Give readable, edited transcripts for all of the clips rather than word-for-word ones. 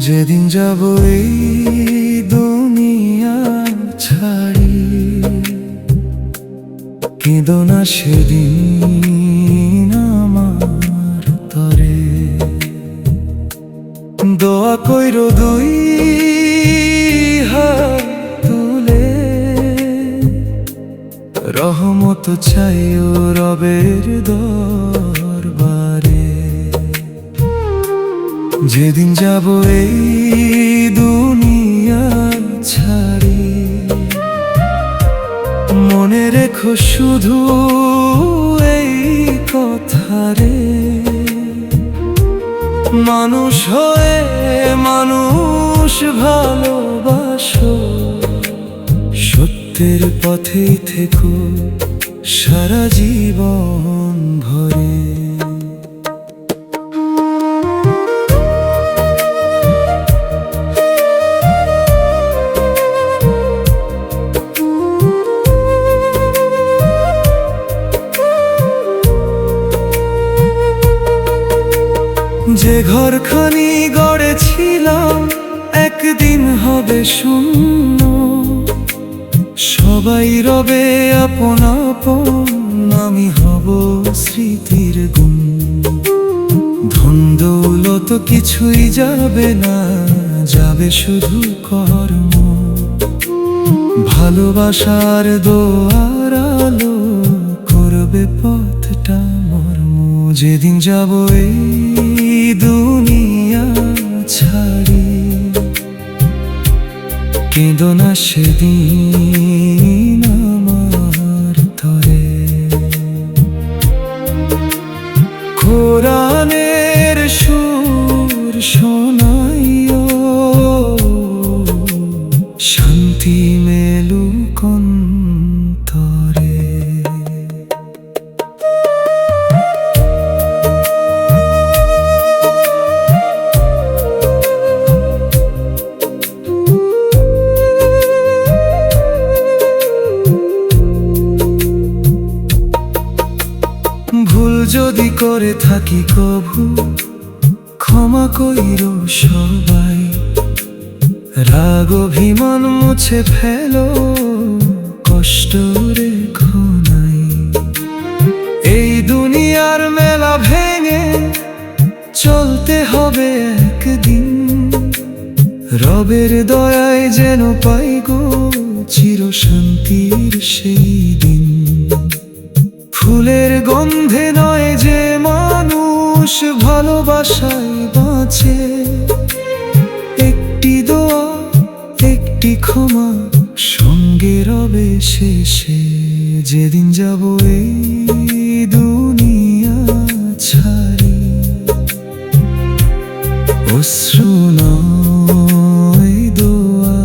যেদিন যাব এই দুনিয়া ছাড়ি, কেঁদো না সেদিন আমার তরে। দোয়া কইরো দুই হাত তুলে, রহমত চাইও রবের দরবারে। যেদিন যাব এই দুনিয়া ছাড়ি, মনে রেখো শুধু এই কথা রে, মানুষ হয়ে মানুষ ভালোবাসো, সত্যের পথেই থেকো সারা জীবন ভরে। যে ঘরখানি গড়েছিলাম একদিন হবে শূন্য, সবাই রবে আপন আপন, আমি হব স্মৃতির গুণ। ধন দৌলত কিছুই যাবে না, যাবে শুধু কর্ম, ভালোবাসার দোয়ার আলো করবে পথটা মর্ম। যেদিন যাব এই দুনিয়া ছাড়ি, কেঁদো না সেদিন আমার তরে। কোরআনের সুর শোনাইও, শান্তি মেলুক অন্তরে। ভুল যদি করে থাকি কভু, ক্ষমা কইরো সবাই। রাগ অভিমান মুছে ফেলো, কষ্ট রেখো নাই। এই দুনিয়ার মেলা ভেঙে চলতে হবে একদিন, রবের দয়ায় যেন পাই গো চির শান্তির সেই দিন। ফুলের গন্ধে নয় যে মানুষ ভালোবাসায় বাঁচে, একটি দোয়া একটি ক্ষমা সঙ্গে রবে শেষে। যেদিন যাব এই দুনিয়া ছাড়ি, অশ্রু নয় দোয়া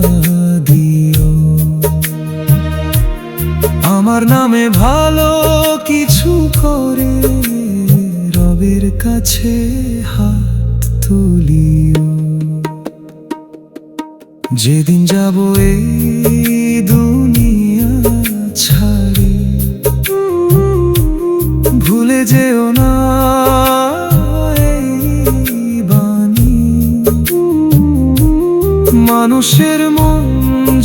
দিও, আমার নামে ভালো কিছু করে রবের কাছে হাত তুলিও। যেদিন যাব এই দুনিয়া ছাড়ি, ভুলে যেও না এই বাণী, মানুষের মন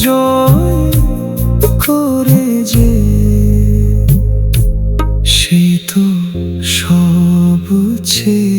জয় করে যে, সে তো সব ছেড়ে